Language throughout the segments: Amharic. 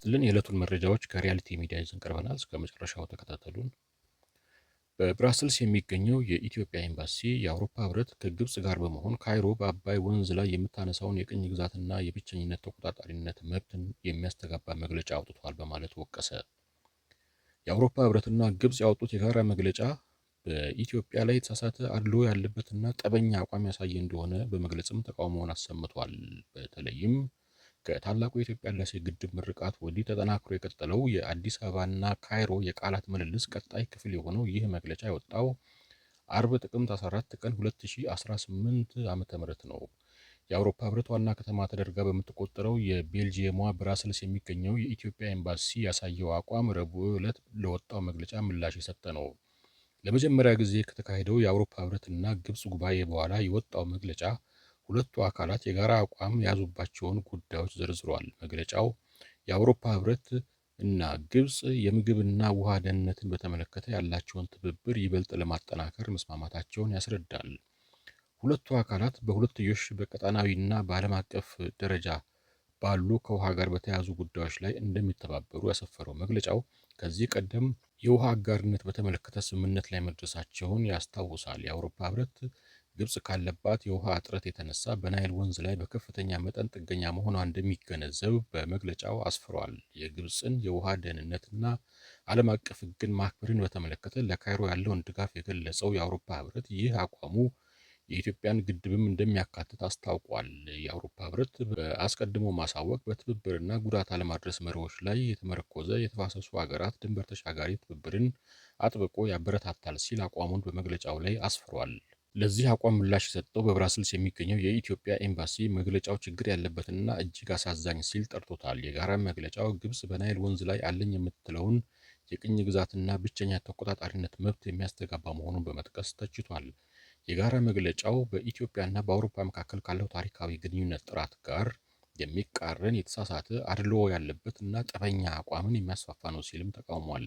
ይስጥልን የዕለቱን መረጃዎች ከሪያሊቲ ሚዲያ ይዘን ቀርበናል። እስከ መጨረሻው ተከታተሉን። በብራስልስ የሚገኘው የኢትዮጵያ ኤምባሲ የአውሮፓ ህብረት ከግብጽ ጋር በመሆን ካይሮ በአባይ ወንዝ ላይ የምታነሳውን የቅኝ ግዛትና የብቸኝነት ተቆጣጣሪነት መብትን የሚያስተጋባ መግለጫ አውጥቷል በማለት ወቀሰ። የአውሮፓ ህብረትና ግብጽ ያወጡት የጋራ መግለጫ በኢትዮጵያ ላይ የተሳሳተ አድሎ ያለበትና ጠበኛ አቋም ያሳየ እንደሆነ በመግለጽም ተቃውሞውን አሰምቷል። በተለይም ከታላቁ የኢትዮጵያ ህዳሴ ግድብ ምርቃት ወዲህ ተጠናክሮ የቀጠለው የአዲስ አበባና ካይሮ የቃላት ምልልስ ቀጣይ ክፍል የሆነው ይህ መግለጫ የወጣው አርብ ጥቅምት 14 ቀን 2018 ዓ.ም ነው። የአውሮፓ ህብረት ዋና ከተማ ተደርጋ በምትቆጠረው የቤልጂየሟ ብራስልስ የሚገኘው የኢትዮጵያ ኤምባሲ ያሳየው አቋም ረቡዕ ዕለት ለወጣው መግለጫ ምላሽ የሰጠ ነው። ለመጀመሪያ ጊዜ ከተካሄደው የአውሮፓ ህብረትና ግብጽ ጉባኤ በኋላ የወጣው መግለጫ ሁለቱ አካላት የጋራ አቋም የያዙባቸውን ጉዳዮች ዘርዝሯል። መግለጫው የአውሮፓ ህብረት እና ግብጽ የምግብና ውሃ ደህንነትን በተመለከተ ያላቸውን ትብብር ይበልጥ ለማጠናከር መስማማታቸውን ያስረዳል። ሁለቱ አካላት በሁለትዮሽ በቀጣናዊና በዓለም አቀፍ ደረጃ ባሉ ከውሃ ጋር በተያያዙ ጉዳዮች ላይ እንደሚተባበሩ ያሰፈረው መግለጫው ከዚህ ቀደም የውሃ አጋርነት በተመለከተ ስምምነት ላይ መድረሳቸውን ያስታውሳል። የአውሮፓ ህብረት ግብጽ ካለባት የውሃ እጥረት የተነሳ በናይል ወንዝ ላይ በከፍተኛ መጠን ጥገኛ መሆኗ እንደሚገነዘብ በመግለጫው አስፍሯል። የግብጽን የውሃ ደህንነትና ዓለም አቀፍ ሕግን ማክበርን በተመለከተ ለካይሮ ያለውን ድጋፍ የገለጸው የአውሮፓ ህብረት ይህ አቋሙ የኢትዮጵያን ግድብም እንደሚያካትት አስታውቋል። የአውሮፓ ህብረት በአስቀድሞ ማሳወቅ በትብብርና ጉዳት አለማድረስ መርሆች ላይ የተመረኮዘ የተፋሰሱ ሀገራት ድንበር ተሻጋሪ ትብብርን አጥብቆ ያበረታታል ሲል አቋሙን በመግለጫው ላይ አስፍሯል። ለዚህ አቋም ምላሽ የሰጠው በብራስልስ የሚገኘው የኢትዮጵያ ኤምባሲ መግለጫው ችግር ያለበትና እጅግ አሳዛኝ ሲል ጠርቶታል። የጋራ መግለጫው ግብጽ በናይል ወንዝ ላይ አለኝ የምትለውን የቅኝ ግዛትና ብቸኛ ተቆጣጣሪነት መብት የሚያስተጋባ መሆኑን በመጥቀስ ተችቷል። የጋራ መግለጫው በኢትዮጵያና በአውሮፓ መካከል ካለው ታሪካዊ ግንኙነት ጥራት ጋር የሚቃረን የተሳሳተ አድሎ ያለበት እና ጠበኛ አቋምን የሚያስፋፋ ነው ሲልም ተቃውሟል።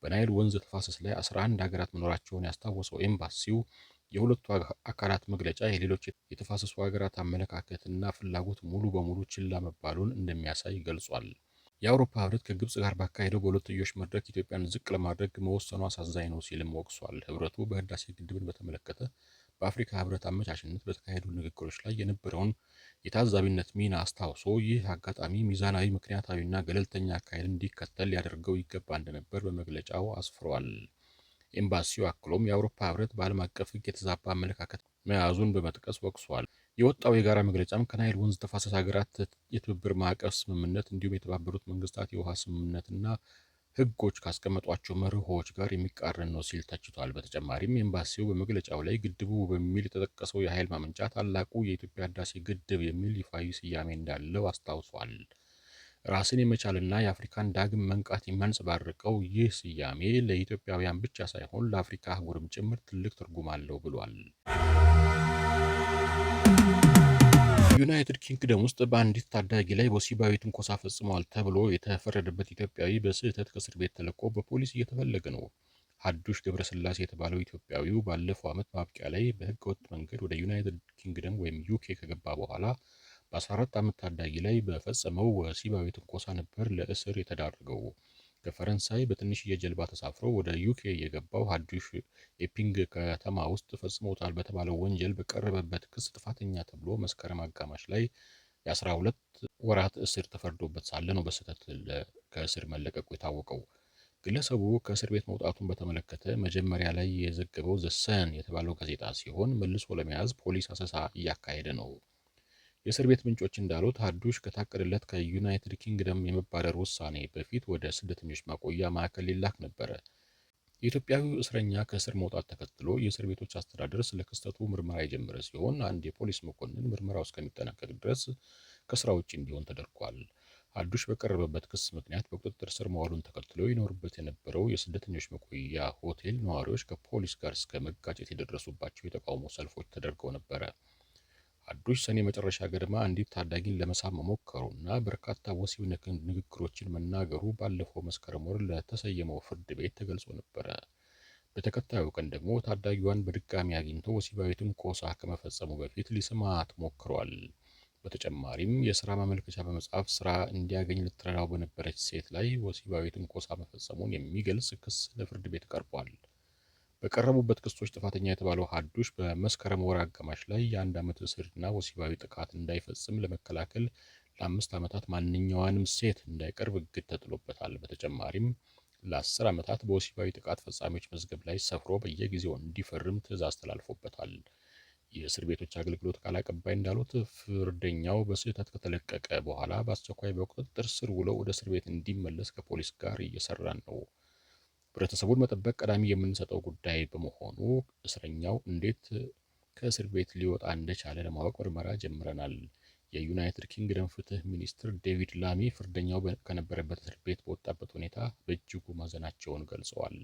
በናይል ወንዝ ተፋሰስ ላይ 11 ሀገራት መኖራቸውን ያስታወሰው ኤምባሲው የሁለቱ አካላት መግለጫ የሌሎች የተፋሰሱ ሀገራት አመለካከትና ፍላጎት ሙሉ በሙሉ ችላ መባሉን እንደሚያሳይ ገልጿል። የአውሮፓ ህብረት ከግብጽ ጋር ባካሄደው በሁለትዮሽ መድረክ ኢትዮጵያን ዝቅ ለማድረግ መወሰኑ አሳዛኝ ነው ሲልም ወቅሷል። ህብረቱ በህዳሴ ግድብን በተመለከተ በአፍሪካ ህብረት አመቻችነት በተካሄዱ ንግግሮች ላይ የነበረውን የታዛቢነት ሚና አስታውሶ ይህ አጋጣሚ ሚዛናዊ፣ ምክንያታዊና ገለልተኛ አካሄድ እንዲከተል ሊያደርገው ይገባ እንደነበር በመግለጫው አስፍሯል። ኤምባሲው አክሎም የአውሮፓ ህብረት በዓለም አቀፍ ህግ የተዛባ አመለካከት መያዙን በመጥቀስ ወቅሷል። የወጣው የጋራ መግለጫም ከናይል ወንዝ ተፋሰስ ሀገራት የትብብር ማዕቀፍ ስምምነት እንዲሁም የተባበሩት መንግስታት የውሃ ስምምነትና ህጎች ካስቀመጧቸው መርሆች ጋር የሚቃረን ነው ሲል ተችቷል። በተጨማሪም ኤምባሲው በመግለጫው ላይ ግድቡ በሚል የተጠቀሰው የኃይል ማመንጫ ታላቁ የኢትዮጵያ ህዳሴ ግድብ የሚል ይፋዊ ስያሜ እንዳለው አስታውሷል። ራስን የመቻልና የአፍሪካን ዳግም መንቃት የሚያንጸባርቀው ይህ ስያሜ ለኢትዮጵያውያን ብቻ ሳይሆን ለአፍሪካ አህጉርም ጭምር ትልቅ ትርጉም አለው ብሏል። ዩናይትድ ኪንግደም ውስጥ በአንዲት ታዳጊ ላይ ወሲባዊ ትንኮሳ ፈጽሟል ተብሎ የተፈረደበት ኢትዮጵያዊ በስህተት ከእስር ቤት ተለቆ በፖሊስ እየተፈለገ ነው። ሀዱሽ ገብረስላሴ የተባለው ኢትዮጵያዊው ባለፈው ዓመት ማብቂያ ላይ በህገወጥ መንገድ ወደ ዩናይትድ ኪንግደም ወይም ዩኬ ከገባ በኋላ በ14 ዓመት ታዳጊ ላይ በፈጸመው ወሲባዊ ትንኮሳ ነበር ለእስር የተዳረገው። ከፈረንሳይ በትንሽዬ ጀልባ ተሳፍሮ ወደ ዩኬ የገባው ሀዱሽ ኤፒንግ ከተማ ውስጥ ፈጽሞታል በተባለው ወንጀል በቀረበበት ክስ ጥፋተኛ ተብሎ መስከረም አጋማሽ ላይ የ12 ወራት እስር ተፈርዶበት ሳለ ነው በስህተት ከእስር መለቀቁ የታወቀው። ግለሰቡ ከእስር ቤት መውጣቱን በተመለከተ መጀመሪያ ላይ የዘገበው ዘ ሰን የተባለው ጋዜጣ ሲሆን መልሶ ለመያዝ ፖሊስ አሰሳ እያካሄደ ነው። የእስር ቤት ምንጮች እንዳሉት ሀዱሽ ከታቀደለት ከዩናይትድ ኪንግደም የመባረር ውሳኔ በፊት ወደ ስደተኞች ማቆያ ማዕከል ሊላክ ነበረ። የኢትዮጵያዊው እስረኛ ከእስር መውጣት ተከትሎ የእስር ቤቶች አስተዳደር ስለ ክስተቱ ምርመራ የጀመረ ሲሆን አንድ የፖሊስ መኮንን ምርመራው እስከሚጠናቀቅ ድረስ ከስራ ውጭ እንዲሆን ተደርጓል። ሀዱሽ በቀረበበት ክስ ምክንያት በቁጥጥር ስር መዋሉን ተከትሎ ይኖርበት የነበረው የስደተኞች መቆያ ሆቴል ነዋሪዎች ከፖሊስ ጋር እስከ መጋጨት የደረሱባቸው የተቃውሞ ሰልፎች ተደርገው ነበረ። ሀዱሽ ሰኔ መጨረሻ ገደማ አንዲት ታዳጊን ለመሳም መሞከሩና በርካታ ወሲብ ነክ ንግግሮችን መናገሩ ባለፈው መስከረም ወር ለተሰየመው ፍርድ ቤት ተገልጾ ነበረ። በተከታዩ ቀን ደግሞ ታዳጊዋን በድጋሚ አግኝቶ ወሲባዊ ትንኮሳ ከመፈጸሙ በፊት ሊስማት ሞክሯል። በተጨማሪም የስራ ማመልከቻ በመጻፍ ስራ እንዲያገኝ ልትረዳው በነበረች ሴት ላይ ወሲባዊ ትንኮሳ መፈጸሙን የሚገልጽ ክስ ለፍርድ ቤት ቀርቧል። በቀረቡበት ክሶች ጥፋተኛ የተባለው ሀዱሽ በመስከረም ወር አጋማሽ ላይ የ1 ዓመት እስርና ወሲባዊ ጥቃት እንዳይፈጽም ለመከላከል ለ5 ዓመታት ማንኛዋንም ሴት እንዳይቀርብ እግድ ተጥሎበታል። በተጨማሪም ለ10 ዓመታት በወሲባዊ ጥቃት ፈጻሚዎች መዝገብ ላይ ሰፍሮ በየጊዜው እንዲፈርም ትዕዛዝ ተላልፎበታል። የእስር ቤቶች አገልግሎት ቃል አቀባይ እንዳሉት ፍርደኛው በስህተት ከተለቀቀ በኋላ በአስቸኳይ በቁጥጥር ስር ውሎ ወደ እስር ቤት እንዲመለስ ከፖሊስ ጋር እየሰራን ነው። ህብረተሰቡን መጠበቅ ቀዳሚ የምንሰጠው ጉዳይ በመሆኑ እስረኛው እንዴት ከእስር ቤት ሊወጣ እንደቻለ ለማወቅ ምርመራ ጀምረናል። የዩናይትድ ኪንግደም ፍትህ ሚኒስትር ዴቪድ ላሚ ፍርደኛው ከነበረበት እስር ቤት በወጣበት ሁኔታ በእጅጉ ማዘናቸውን ገልጸዋል።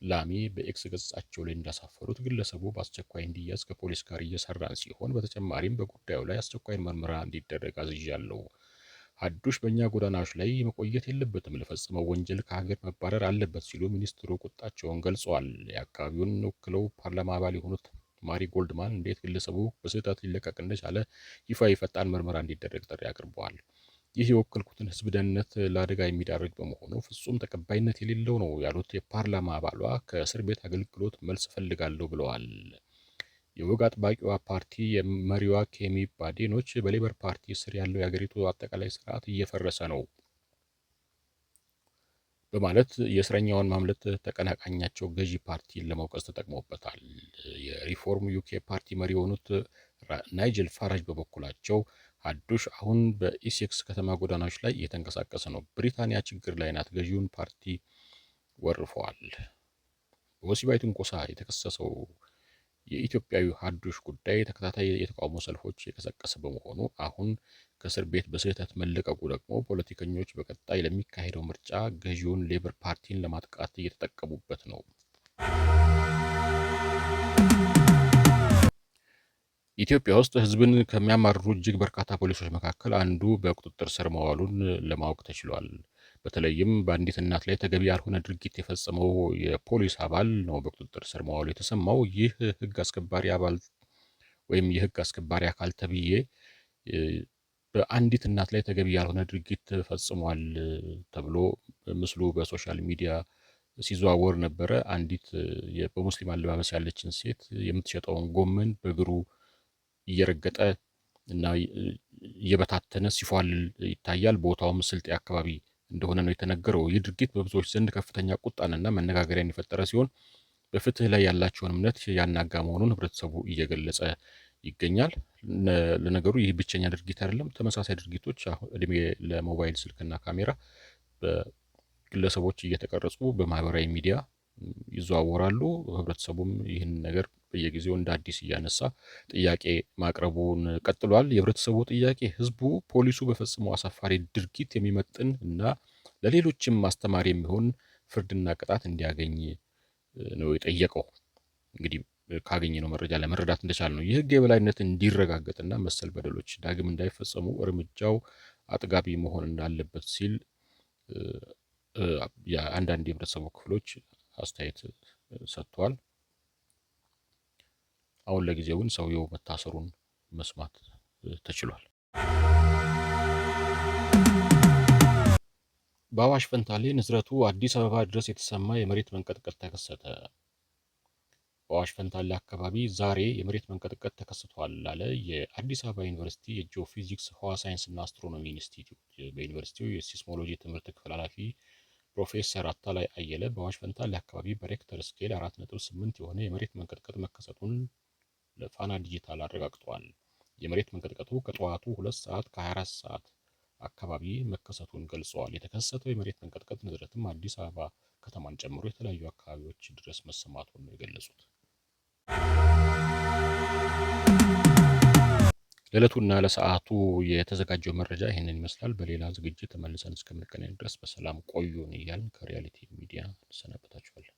ላሚ በኤክስ ገጻቸው ላይ እንዳሳፈሩት ግለሰቡ በአስቸኳይ እንዲያዝ ከፖሊስ ጋር እየሰራን ሲሆን በተጨማሪም በጉዳዩ ላይ አስቸኳይ ምርመራ እንዲደረግ አዝዣለሁ። ሀዱሽ በእኛ ጎዳናዎች ላይ መቆየት የለበትም፣ ለፈጸመው ወንጀል ከሀገር መባረር አለበት ሲሉ ሚኒስትሩ ቁጣቸውን ገልጸዋል። የአካባቢውን ወክለው ፓርላማ አባል የሆኑት ማሪ ጎልድማን እንዴት ግለሰቡ በስህተት ሊለቀቅ እንደቻለ ይፋዊ ፈጣን ምርመራ እንዲደረግ ጥሪ አቅርበዋል። ይህ የወከልኩትን ህዝብ ደህንነት ለአደጋ የሚዳርግ በመሆኑ ፍጹም ተቀባይነት የሌለው ነው ያሉት የፓርላማ አባሏ ከእስር ቤት አገልግሎት መልስ እፈልጋለሁ ብለዋል። የወግ አጥባቂዋ ፓርቲ የመሪዋ ኬሚ ባዴኖች በሌበር ፓርቲ ስር ያለው የሀገሪቱ አጠቃላይ ስርዓት እየፈረሰ ነው በማለት የእስረኛውን ማምለጥ ተቀናቃኛቸው ገዢ ፓርቲን ለመውቀስ ተጠቅሞበታል። የሪፎርም ዩኬ ፓርቲ መሪ የሆኑት ናይጀል ፋራጅ በበኩላቸው ሀዱሽ አሁን በኢሴክስ ከተማ ጎዳናዎች ላይ እየተንቀሳቀሰ ነው፣ ብሪታንያ ችግር ላይ ናት፣ ገዢውን ፓርቲ ወርፈዋል። በወሲባዊ ትንኮሳ የተከሰሰው የኢትዮጵያዊ ሀዱሽ ጉዳይ ተከታታይ የተቃውሞ ሰልፎች የቀሰቀሰ በመሆኑ አሁን ከእስር ቤት በስህተት መለቀቁ ደግሞ ፖለቲከኞች በቀጣይ ለሚካሄደው ምርጫ ገዢውን ሌበር ፓርቲን ለማጥቃት እየተጠቀሙበት ነው። ኢትዮጵያ ውስጥ ህዝብን ከሚያማርሩ እጅግ በርካታ ፖሊሶች መካከል አንዱ በቁጥጥር ስር መዋሉን ለማወቅ ተችሏል። በተለይም በአንዲት እናት ላይ ተገቢ ያልሆነ ድርጊት የፈጸመው የፖሊስ አባል ነው በቁጥጥር ስር መዋሉ የተሰማው። ይህ ህግ አስከባሪ አባል ወይም የህግ አስከባሪ አካል ተብዬ በአንዲት እናት ላይ ተገቢ ያልሆነ ድርጊት ፈጽሟል ተብሎ ምስሉ በሶሻል ሚዲያ ሲዘዋወር ነበረ። አንዲት በሙስሊም አለባበስ ያለችን ሴት የምትሸጠውን ጎመን በእግሩ እየረገጠ እና እየበታተነ ሲፏልል ይታያል። ቦታውም ስልጤ አካባቢ እንደሆነ ነው የተነገረው። ይህ ድርጊት በብዙዎች ዘንድ ከፍተኛ ቁጣንና መነጋገሪያን የፈጠረ ሲሆን በፍትህ ላይ ያላቸውን እምነት ያናጋ መሆኑን ህብረተሰቡ እየገለጸ ይገኛል። ለነገሩ ይህ ብቸኛ ድርጊት አይደለም። ተመሳሳይ ድርጊቶች እድሜ ለሞባይል ስልክና ካሜራ በግለሰቦች እየተቀረጹ በማህበራዊ ሚዲያ ይዘዋወራሉ። ህብረተሰቡም ይህን ነገር በየጊዜው እንደ አዲስ እያነሳ ጥያቄ ማቅረቡን ቀጥሏል። የህብረተሰቡ ጥያቄ ህዝቡ ፖሊሱ በፈጸመው አሳፋሪ ድርጊት የሚመጥን እና ለሌሎችም ማስተማሪ የሚሆን ፍርድና ቅጣት እንዲያገኝ ነው የጠየቀው። እንግዲህ ካገኘነው መረጃ ለመረዳት እንደቻለ ነው የህግ የበላይነት እንዲረጋገጥና መሰል በደሎች ዳግም እንዳይፈጸሙ እርምጃው አጥጋቢ መሆን እንዳለበት ሲል የአንዳንድ የህብረተሰቡ ክፍሎች አስተያየት ሰጥቷል። አሁን ለጊዜው ግን ሰውየው መታሰሩን መስማት ተችሏል። በአዋሽ ፈንታሌ ንዝረቱ አዲስ አበባ ድረስ የተሰማ የመሬት መንቀጥቀጥ ተከሰተ። በአዋሽ ፈንታሌ አካባቢ ዛሬ የመሬት መንቀጥቀጥ ተከስቷል አለ የአዲስ አበባ ዩኒቨርሲቲ የጂኦፊዚክስ ህዋ ሳይንስና አስትሮኖሚ ኢንስቲትዩት። በዩኒቨርሲቲው የሲስሞሎጂ ትምህርት ክፍል ኃላፊ ፕሮፌሰር አታላይ አየለ በአዋሽ ፈንታሌ አካባቢ በሬክተር ስኬል 4.8 የሆነ የመሬት መንቀጥቀጥ መከሰቱን ለፋና ዲጂታል አረጋግጠዋል። የመሬት መንቀጥቀጡ ከጠዋቱ 2 ሰዓት ከ24 ሰዓት አካባቢ መከሰቱን ገልጸዋል። የተከሰተው የመሬት መንቀጥቀጥ ንዝረትም አዲስ አበባ ከተማን ጨምሮ የተለያዩ አካባቢዎች ድረስ መሰማቱን ነው የገለጹት። ለዕለቱና ለሰዓቱ የተዘጋጀው መረጃ ይህንን ይመስላል። በሌላ ዝግጅት ተመልሰን እስከምንገናኝ ድረስ በሰላም ቆዩን እያልን ከሪያሊቲ ሚዲያ እንሰናበታችኋለን።